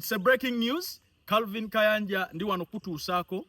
It's a breaking news. Calvin Kayanja ndi wano kutuusako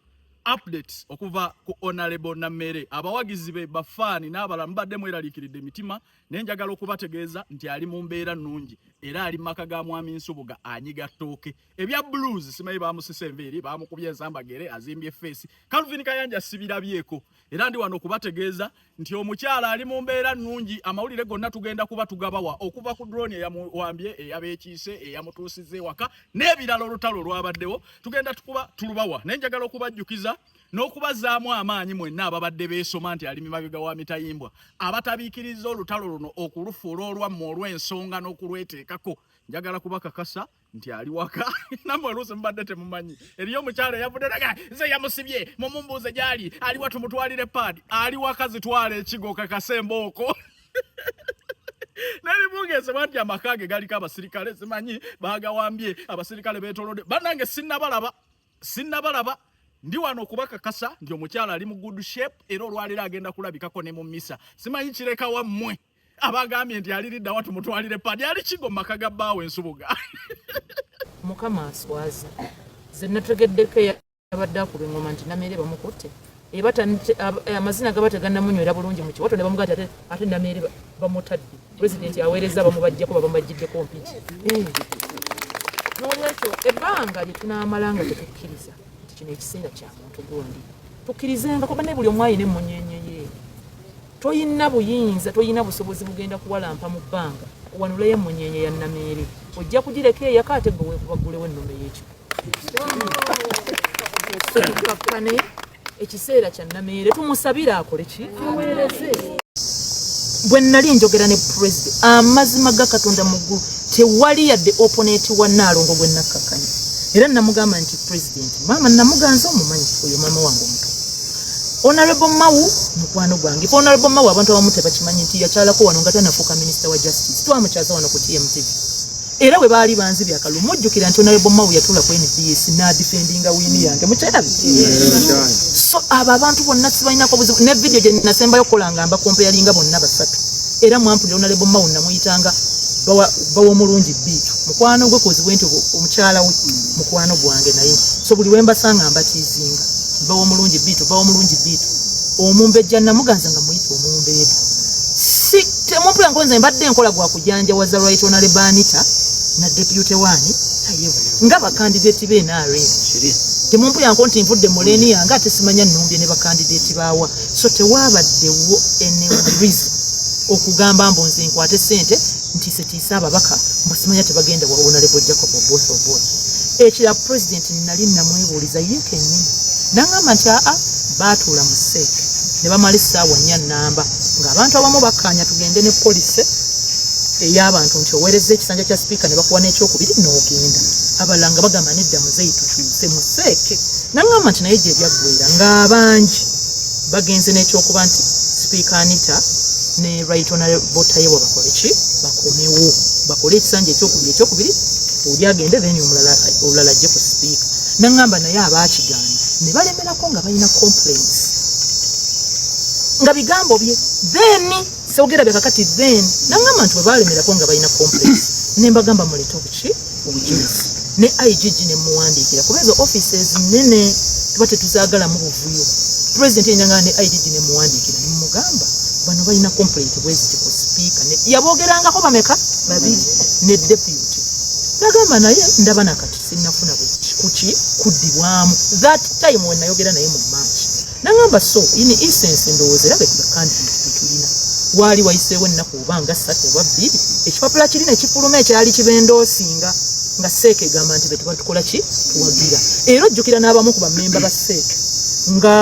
updates okuva ku Honorable Namere. Abawagizi be bafani n'abalala mbadde mweralikiride mitima nenjagala okubategeeza nti ali mu mbeera nnungi era ali maka ga mwami Nsubuga anyiga ttooke. Ebya blues simayi bamusise enviiri bamukubye ensambagere azimbye face. Calvin Kayanja sibirabyeko era ndi wano okubategeeza nti omukyala ali mu mbeera nnungi. Amawulire gonna tugenda kuba tugabawa okuva ku drone eyamuwambye eyabeekiise eyamutuusize waka n'ebirala olutalo lwabaddewo tugenda tukuba tulubawa. Nenjagala okubajjukiza n'okubazaamu amaanyi mwenna ababadde beesoma nti ali mabega wa mitayimbwa abatabiikiriza olutalo luno okulufuula olwammwe olw'ensonga n'okulweteekako. Njagala kubakakasa nti ali waka namwe oluusi mubadde temumanyi. Eriyo omukyala eyavudde naga nze yamusibye mumumbuuze gy'ali aliwa tumutwalire paadi ali waka zitwala ekigo kakase embooko. Nebibungeesebwa nti amaka ge galiko abasirikale simanyi baagawambye abasirikale beetolodde bannange sinnabalaba ndi wano okubakakasa nti omukyala ali mu good shape era olwaliro agenda kulabikako ne mu mmisa. Simanyi kireka wammwe abagambye nti aliridda watu mutwalire paadi ali kigo mu maka ga bbaawe Nsubuga. Mukama aswaza ze nategeddeko yabadde akuba engoma nti Namere bamukutte amazina gabate gannamunywera bulungi mu kiwato ne bamuga ate Namere bamutadde president aweereza bamubajjako babamajjiddeko mpiki. N'olwekyo ebbanga lye tunaamalanga tetukkiriza nti kino ekiseera kya muntu gundi tukkirizenga kuba ne buli omu ayina emmunyenye ye. Toyina buyinza toyina busobozi bugenda kuwalampa mu bbanga owanuleyo emmunyenye ya Namere ojja kugireka eyaka ate gwe weekubaggulewo ennume y'ekyo. Tukakkane ekiseera kya Namere tumusabire akole ki aweereze. Bwe nnali njogera ne president amazima ga Katonda mu ggulu tewali yadde opponent wa Nnaalongo gwe nakkakkanya era namugamba nti president maama namuganza omumanyi oyo maama wange omuto Honorable Mawu mukwano gwange. Honorable Mawu abantu abamu tebakimanyi nti yakyalako wano nga tanafuuka minister wa justice twamukyaza wano ku TMTV era bwe baali banzibya akalulu mujjukira nti Honorable Mawu yatula ku NBS n'adifendinga wiini yange mukyalabi. So abo abantu bonna sibalinako buzibu ne video gye nasembayo okukola nga mbakompeyalinga bonna basatu era mwampulira Honorable Mawu namuyitanga bawa omulungi Biitu mukwano gwe kozibwe nti omukyala we mukwano gwange naye so buli wembasanga mbatiizinga bawa omulungi Biitu omumbejja namuganza nga muyita omumbeebi si temumpulira nkonze mbadde enkola gwa kujanja waza Right Honorable Anita na Deputy Wani ayewo nga bakandidate be NRM temumpulira nko nti nvudde muleni yange ate simanya nnumbye ne bakandidate baawa so tewabaddewo any reason okugamba mbonze nkwate ssente ntiisetiisa ababaka mbusimanya tebagenda wa Honorable Jacob Oboth. Ekira president nali namwebuuliza ye kennyini nangamba nti baatuula mu Seeke ne bamala essaawa 4 nnamba ng'abantu abamu bakkaanya tugende ne polisi ey'abantu nti oweereza ekisanja kya sipiika ne bakuwa n'ekyokubiri n'ogenda abalala nga bagamba nedda muzeeyi tukyuse mu Seeke nangamba nti naye gye byaggwera ng'abangi bagenze n'ekyokuba nti sipiika Anita ne Right Honorable Tayewa bakole ki bakomewo bakole ekisanja ekyokubiri oli agende then omulala ajje ku sipiika nangamba naye abaakigaana ne balemerako nga balina complaints nga bigambo bye then sogera byakakati then nangamba nti bwe balemerako nga balina complaints ne mbagamba mulete obujulizi ne IGG ne muwandiikira kuba ezo offices nene tuba tetuzaagala mu buvuyo president yenyanga ne IGG ne muwandiikira ne mugamba bano balina complaint bweziti ku speaker ne yabogerangako bameka babiri ne deputy nagamba naye ndaba nakati sinnafuna kuddibwamu that time when nayogera naye mu March nangamba so in essence ndowooza era candidate betulina waali wayiseewo ennaku oba nga 3 oba 2 ekipapula kiri ne kifuluma ekyali kibendoosinga nga Seeke egamba nti betuba tukola ki tuwagira era ojjukira n'abamu ku bammemba ba Seeke nga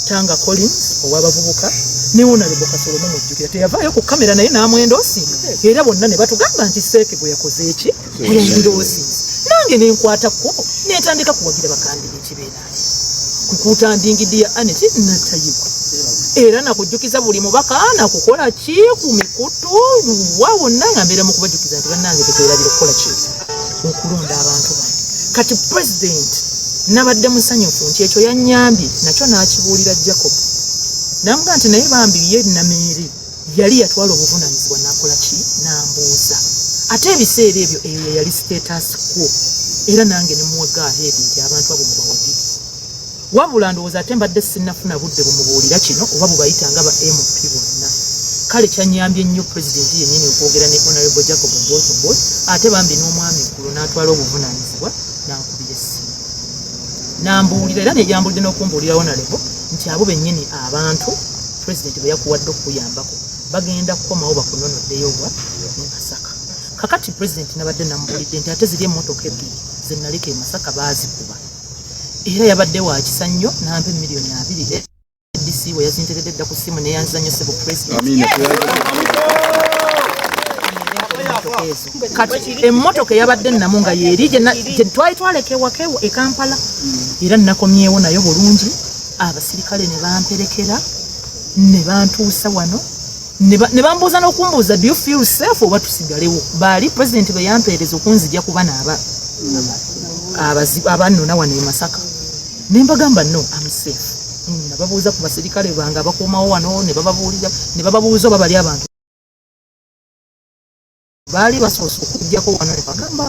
Tanga Collins ow'abavubuka ne Honorable Kasolo mujjukira teyavaayo ku kamera naye n'amwendoosinga era bonna ne batugamba nti Seeke bwe yakoze eki endoosinga nange nenkwata kubo netandika kuwagira bakandidate benaali kukuuta ndingidi ya Aneti Natayiwa era nakujjukiza buli mubaka nakukola ki ku mikutu wawo nanga mbere mu kubajjukiza nti bannange tekerabira okukola ki okulonda abantu bano kati president nabadde musanyufu nti ekyo yannyambye nakyo n'akibuulira Jacob namuga nti naye bambi ye Namere yali yatwala obuvunaanyizibwa n'akola ki n'ambuuza ate ebiseera ebyo eyo yali status quo era nange ne muwaga aheedi nti abantu abo mubawagire wabula ndowooza ate mbadde sinnafuna budde bumubuulira kino oba bubayitanga ba MP bonna kale kyanyambye nnyo president yennyini okwogera ne honorable Jacob Obote ate bambi n'omwami ekkulo n'atwala obuvunaanyizibwa n'ankubira essimu n'ambuulira era nejambulidde n'okumbuulira honorable nti abo bennyini abantu president be yakuwadde okuyambako bagenda kukomawo bakunonoddeyo wa ne Masaka kakati president nabadde nambuulidde nti ate ziri emmotoka ebbiri ze naleka e Masaka baazikuba era yabadde wa kisa nnyo nampa miliyoni 2 DC we yazinteredde dda ku ssimu neyanzanyo sebo president kati emmotoka yabadde namu nga yeeri gye twali twalekewakewa e Kampala era nakomyewo nayo bulungi abasirikale ne bamperekera ne bantuusa wano ne bambuuza n'okumbuuza do you feel safe oba tusigalewo baali president be yampeereza okunzija kuba naaba abannona wano e Masaka ne mbagamba no I'm safe nababuuza ku basirikale bange abakuumawo wano ne bababuuza oba bali abantu baali basoose okujjako wano ne bagamba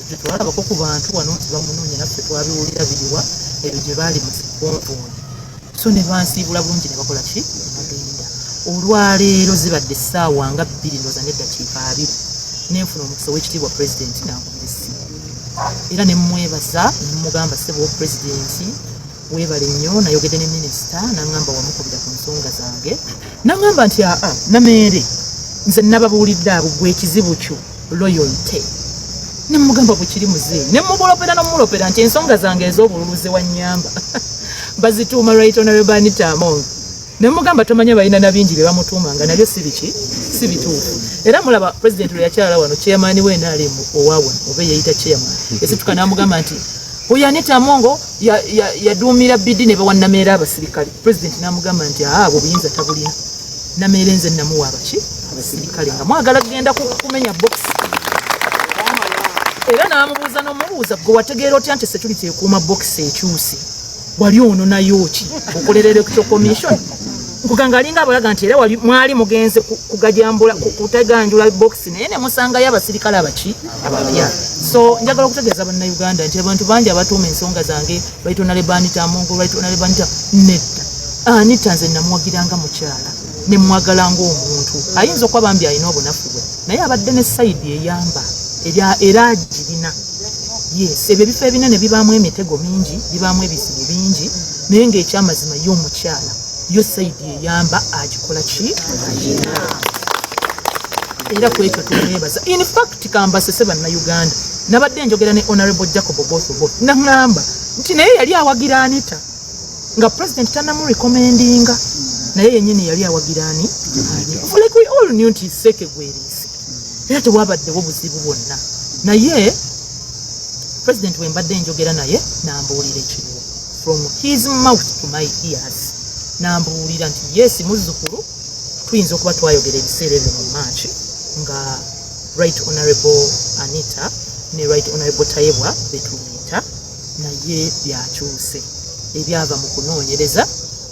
tetwalabako ku bantu wano nti bamunoonya naffe twabiwulira biriwa ebyo gye baali musikonvooni so ne bansiibula bulungi ne bakola ki bagenda olwaleero zibadde essaawa nga 2 ndoza n'eddakiika 2 nenfuna omukisa w'ekitiibwa pulezidenti n'ankubira essimu era ne mmwebaza ne mmugamba ssebo pulezidenti weebale nnyo nayogedde ne minisita n'aŋŋamba wamukubira ku nsonga zange n'aŋŋamba nti aa Nameere nze nababuulidde abo gwe ekizibu kyo loyalty ne mmugamba bwe kiri muzeeyi ne mmubulopera n'omulopera nti ensonga zange ez'obululuze wannyamba bazituuma right honorable Anita Among ne mmugamba tomanya balina na bingi bye bamutuumanga nabyo si biki si bituufu era mulaba president lwe yakyala wano chairman we NRM owawa oba yeyita chairman esituka n'amugamba nti oyo Anita Amongo yaduumira bidi ne bawannameera abasirikale president n'amugamba nti abo buyinza tabulina Nameere nze namuwa abaki abasirikale nga mwagala kugenda kumenya box era n'amubuuza n'omubuuza gwe wategeera otya nti security ekuuma box ekyusi wali ono nayo ki okolera electoral commission nkuganga alinga abalaga nti era mwali mugenze kugajambula kuteganjula box naye ne musangayo abasirikale abaki abapya so njagala okutegeeza bannayuganda nti abantu bangi abatuuma ensonga zange right honorable Anita Amongo right honorable Anita nedda Anita nze namuwagiranga mukyala ne mwagalanga omuntu ayinza okuba bambi alina obunafu bwe naye abadde ne sayidi eyamba era agirina yes ebyo ebifo ebinene bibaamu emitego mingi bibaamu ebizibu bingi naye ng'ekyamazima y'omukyala yo sayidi eyamba agikola ki agirina era ku ekyo tumwebaza in fact kambasese bannayuganda nabadde njogera ne honorable Jacob Obote naŋŋamba nti naye yali awagira Anita nga president tanamurekomendinga naye yennyini yali awagira ani like we all knew nti seke gweriisi era tewabaddewo buzibu bwonna naye president we mbadde njogera naye n'ambuulira ekiriwo from his mouth to my ears n'ambuulira nti yes muzzukulu tuyinza okuba twayogera ebiseera ebyo mu March nga right honorable Anita ne right honorable Tayebwa betuyita naye byakyuse ebyava mu kunoonyereza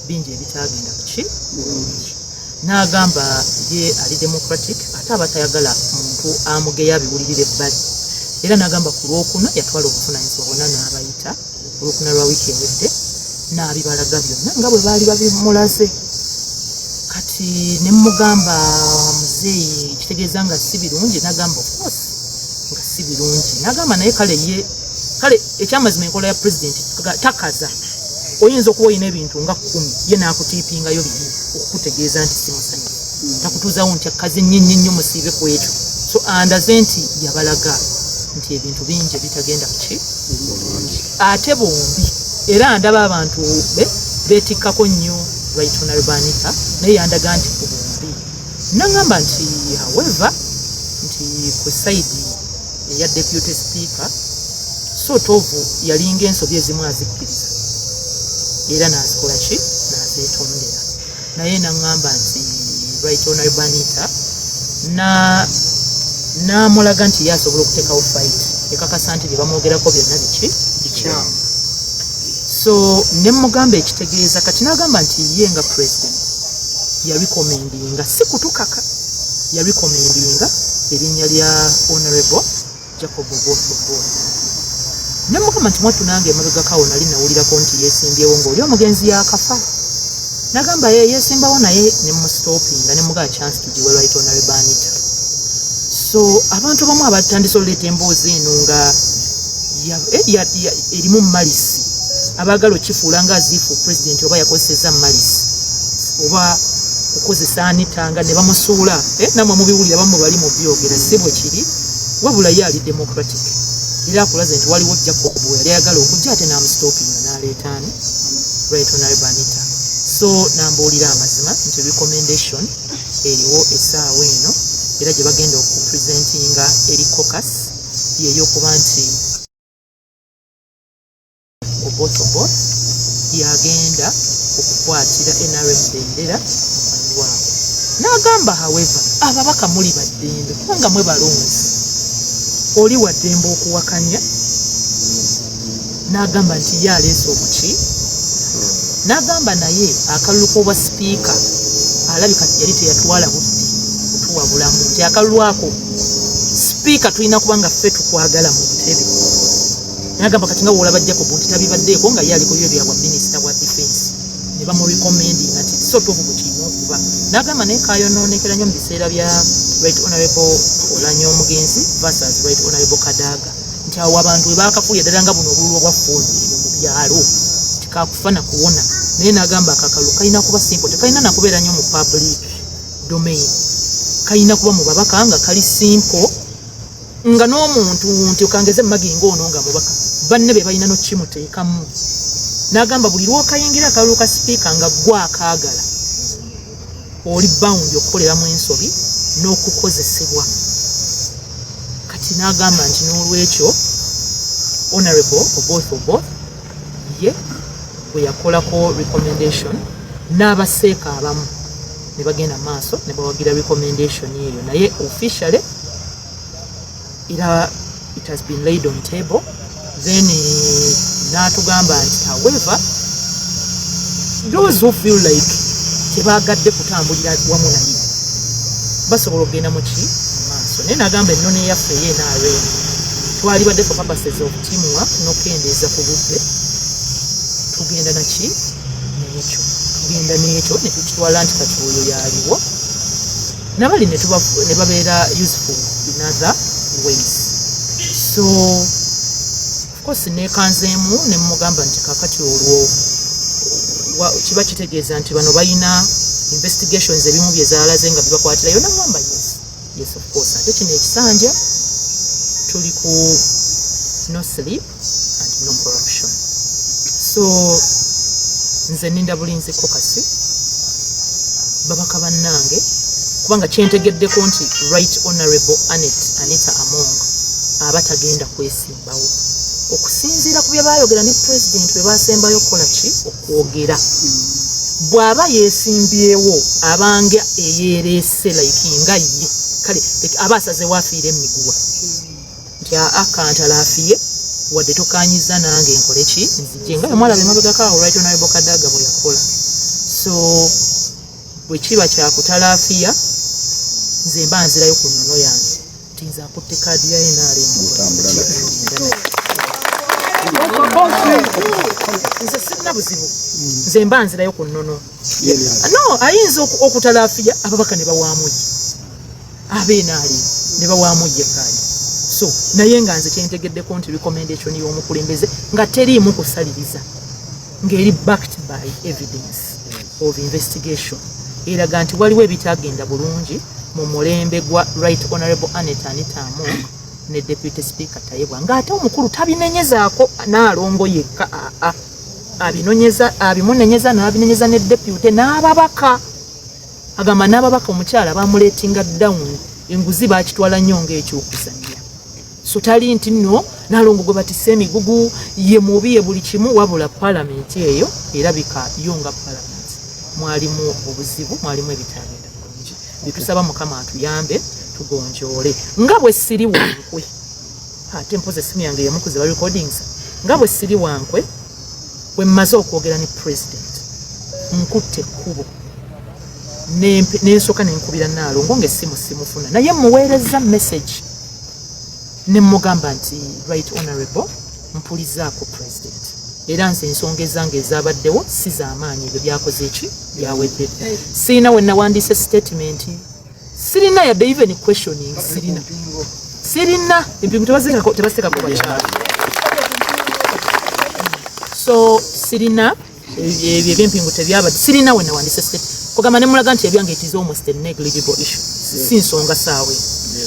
bingi ebitagenda kuki n'agamba ye ali democratic ate aba tayagala muntu amugeya abiwulirira ebbali era n'agamba ku lwokuna yatwala obuvunaanyizibwa bonna n'abayita olwokuna lwa wiiki ewedde n'abibalaga byonna nga bwe baali babimulaze kati ne mmugamba muzeeyi kitegeeza nga si birungi n'agamba of course nga si birungi n'agamba naye kale ekyamazima enkola ya president takaza oyinza okuba olina ebintu nga 10 ye n'akutiipingayo bibiri okukutegeeza nti simusanyufu takutuuzawo nti akazi nnyo musiibe ku ekyo so andaze nti yabalaga nti ebintu bingi bitagenda kuki ate bombi era ndaba abantu beetikkako nnyo right honorable Anita naye yandaga nti ku bombi naŋŋamba nti however nti ku sayidi eya deputy speaker sort of yalinga ensobi ezimu azikkiriza era n'azikola ki n'azeetondera naye naŋŋamba nti right honorable Anita n'amulaga nti ye asobola okuteekawo fight ekakasa nti bye bamwogerako byonna bikyamu so ne mugamba ekitegeeza kati n'agamba nti ye nga president yarekomendinga si kutukaka yarekomendinga erinnya lya honorable Jacob Obote ne mukama nti mwattu nange emabega kawo nali nawulirako nti yeesimbyewo ng'oli omugenzi yakafa nagamba yeesimbawo naye ne mustopinga ne mugaa chance tugiwe right honorable Anita. So abantu bamu abatandise oleeta emboozi eno nga erimu malisi abaagala okifuula nga aziifu president oba yakozeseza malisi oba okukozesa Anita nga ne bamusuula namwe mubiwulira bamu bali mu byogera si bwe kiri wabula ye ali democratic era akulaze nti waliwo Jacob yali ayagala okujja ate n'amustopinga n'aleetaani right honorable Anita. So nambuulira amazima nti recommendation eriwo essaawa eno era gye bagenda okupresentinga eri caucus yeyokuba nti oboth yagenda okukwatira NRM bendera mukwano waabwe. N'agamba however ababaka muli baddembe kubanga mwe balonzi oli waddembe okuwakanya. N'agamba nti ye aleese obuki. N'agamba naye akalulu k'obwa sipiika alabika yali teyatwala budde kutuwa bulamu nti akalulu ako sipiika tulina kubanga ffe tukwagala mu ntebe. N'agamba kati nga bw'olaba Jacob nti tabibaddeeko nga ye aliko byo bya bwa minisita wa defense ne bamurekomendinga nti so tovu bwe kirina okuba. N'agamba naye kaayonoonekera nnyo mu biseera bya right honorable Oulanyah Omugenzi versus right honorable Kadaga nti awo abantu we baakafuuya ddala nga buno obululu obwaffumbirire mu byalo kakufana kuwona naye n'agamba akakalu kalina kuba simple tekalina nakubeera nnyo mu public domain kalina kuba mu babaka nga kali simple nga n'omuntu nti okangeze magingo ono nga mubaka banne be balina nokimuteekamu. N'agamba buli lwokayingira akalulu ka sipiika nga gwa akaagala oli bound okukoleramu ensobi n'okukozesebwa. Kati n'agamba nti n'olwekyo honorable oboth ye bwe yakolako recommendation n'abaseeka abamu ne bagenda maaso ne bawagira recommendation eyo naye officially era it has been laid on table then n'atugamba nti however those who feel like tebaagadde kutambulira wamu naye basobola okugenda mu ki maaso naye n'agamba ennono eyaffe ye NRM twalibadde for purposes of teamwork n'okendeeza ku budde tugenda naki n'ekyo tugenda n'ekyo ne tukitwala nti kati oyo yaliwo nabali ne babeera useful in other ways. So of course nekanzeemu ne mugamba nti kakati olwo kiba kitegeeza nti bano balina investigations ebimu bye zaalaze nga bibakwatirayo. Nagamba yes of course ate kino ekisanja tuli ku no sleep and no corruption. So nze ninda bulinzi kokasi babaka bannange kubanga kyentegeddeko nti right honorable Anita Among abatagenda kwesimbawo okusinziira ku bye baayogera ne president bwe basembayo okukola ki okwogera. Bw'aba yeesimbyewo abanga eyeereese like nga ye kale aba asaze waafiire emiguwa nti akantala afiye wadde tokanyiza nange nkole ki nzije nga omwala bemabegako awo right honorable Kadaga bwe yakola. So bwe kiba kyakutalaafiya nze mba nzirayo ku nnono yange nti nze akutte kaadi ya NRM nze sirina buzibu nze mba nzirayo ku nnono. No ayinza okutalaafiya ababaka ne bawaamuye ab'NRM ne bawaamuye kaadi. So naye nga nze kyentegeddeko nti recommendation y'omukulembeze nga teriimu kusaliriza ng'eri backed by evidence of investigation eraga nti waliwo ebitagenda bulungi mu mulembe gwa right honorable Anita Among ne deputy speaker Tayebwa ng'ate omukulu tabinenyezaako n'alongo yekka abimunenyeza n'abinenyeza ne deputy n'ababaka agamba n'ababaka omukyala bamuleetinga down enguzi baakitwala nnyo ng'ekyokuzannya. So tali nti nno n'alongo gwe batisse emigugu ye mubi ye buli kimu wabula palamenti eyo erabika yo nga palamenti mwalimu obuzibu mwalimu ebitagenda bulungi. Byetusaba Mukama atuyambe tugonjoole nga bwe siri wankwe ate mpoze essimu yange yemukuze ba recordings nga bwe siri wankwe bwe mmaze okwogera ne president nkutte ekkubo n'ensooka nenkubira Naalongo ng'essimu simufuna naye muweereza message ne mugamba nti right honorable mpulizaako president era nze ensonga ezange ezabaddewo si z'amaanyi ebyo byakoze eki byawedde sirina we nawandiise statement sirina yadde even questioning sirina empingu tebaziteekako bakyala so sirina ebyo ebyempingu tebyabadde sirina we nawandiise statement kugamba ne mulaga nti ebyange it is almost a negligible issue si nsonga saawe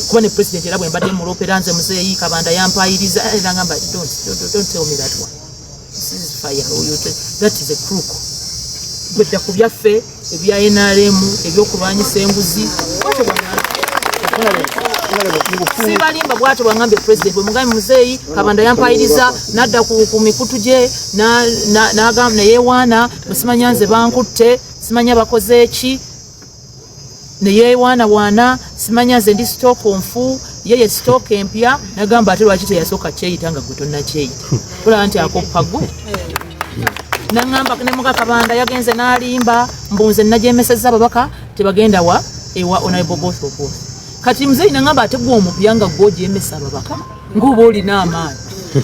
kuba ne president era bwe mbadde mulopera nze muzeeyi Kabanda yampayiriza era ngamba don't tell me that one. This is fire. That is a crook. Gwedda ku byaffe ebya NRM ebyokulwanyisa enguzi sibalimba bwato bwangambye president bwe mugambe muzeeyi Kabanda yampayiriza nadda ku mikutu gye n'agamba neyeewaana musimanya nze bankutte simanya bakoze eki neyeewaanawaana simanya nze ndi stock nfu yeye stock empya nagamba ate lwaki teyasooka kyeyita nga gwe tonnakyeyita tulaba nti akoppa gwe nangamba ne muka Kabanda yagenze n'alimba mbunze nagyemesezza ababaka tebagenda ewa honorable both of both kati muzeeyi nangamba ate gwe omupya nga gw'ogyemesa ababaka ng'oba olina amaanyi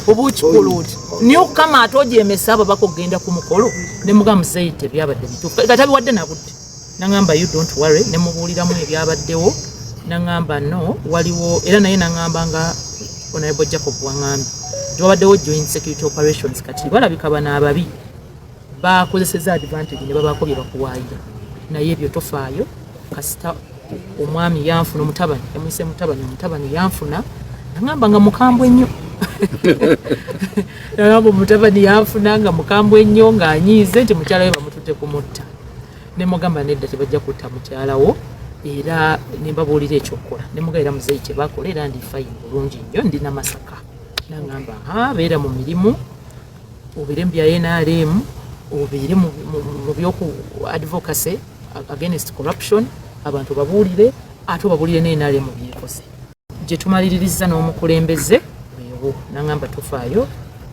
oba okikolooti niye okukama ate ogyemesa ababaka okgenda ku mukolo ne muga muzeeyi tebyabadde bituufu katabiwadde nabudde nangamba you don't worry ne mubuuliramu ebyabaddewo nangamba no waliwo era naye nangamba nga honorable Jacob wangambye tewabaddewo joint security operations kati balabika bano ababi bakozeseza advantage ne babaako bye bakuwaayira naye ebyo tofaayo kasita omwami yanfuna omutabani yamuyise omutabani yanfuna nangamba nga mukambwe nnyo nangamba omutabani yanfuna nga mukambwe ennyo ng'anyiize nti mukyala we bamututte kumutta ne mugamba nedda tebajja kutta mukyalawo era ne mbabuulira ekyokukola ne mugaira muzeeyi kye bakola era ndi fayini bulungi nnyo ndina Masaka nangamba beera mu mirimu obeere mu bya NRM obeere mu byoku advocacy against corruption abantu babuulire ate babuulire ne NRM byekose gye tumaliririza n'omukulembeze weewo nangamba tufaayo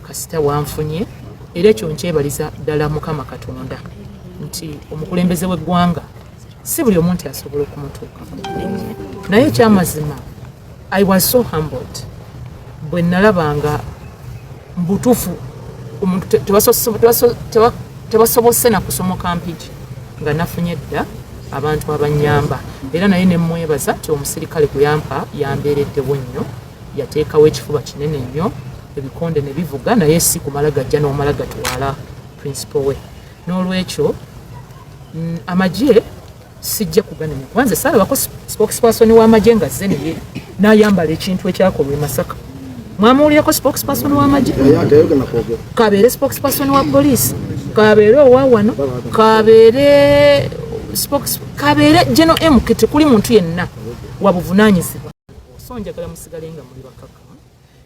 kasita wanfunye era ekyo nkyebaliza ddala Mukama Katonda nti omukulembeze w'eggwanga si buli omuntu asobola okumutuukako naye ekyamazima I was so humbled bwe nalabanga mbutuufu omuntu tebasobose na kusomoka mpiki nga nafunye dda abantu abanyamba era naye ne mmwebaza ti omusirikale gwe yampa yambeereddewo nnyo yateekawo ekifuba kinene nnyo ebikonde ne bivuga naye si kumala gajja n'omala gatwala principal we n'olwekyo amagye sijja kuganenya kubanze saalabako spokesperson w'amagye nga zze naye n'ayambala ekintu ekyakolwa e Masaka mwamuwulirako spokesperson w'amagye kabeere spokesperson wa poliisi kabeere owa wano kabeere General MK tekuli muntu yenna wabuvunaanyizibwa so njagala musigale nga muli bakakamu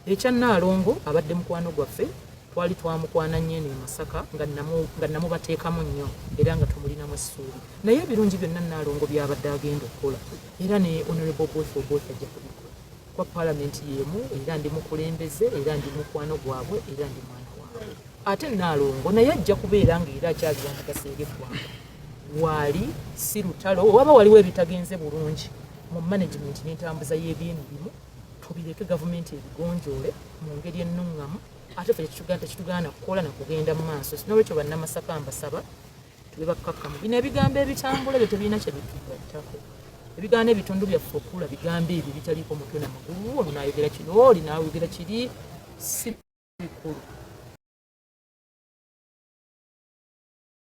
ekya Naalongo abadde mukwano gwaffe twali twamukwana nnyo e Masaka nga namubateekamu nnyo era nga tumulinamu essuubi naye ebirungi byonna Naalongo byabadde agenda okukola era ne honorable both ajja kubikola kwa parliament yemu era ndi mukulembeze era ndi mukwano gwabwe era ndi mwana waabwe ate Naalongo naye ajja kubeera nga era akyali wamugasa eri eggwanga wali si lutalo waba waliwo ebitagenze bulungi mu management n'entambuza y'ebyemirimu tubireke gavumenti ebigonjoole mu ngeri ennuŋŋamu ate ffe tekitugaana kukola na kugenda mu maaso n'olwekyo bannamasaka mbasaba tube bakkakkamu bino ebigambo ebitambula byo tebirina kye bitugattako ebigaana ebitundu byaffe okula bigambo ebyo bitaliiko mutwe na magulu ono naayogera kino oli naayogera kiri si bikulu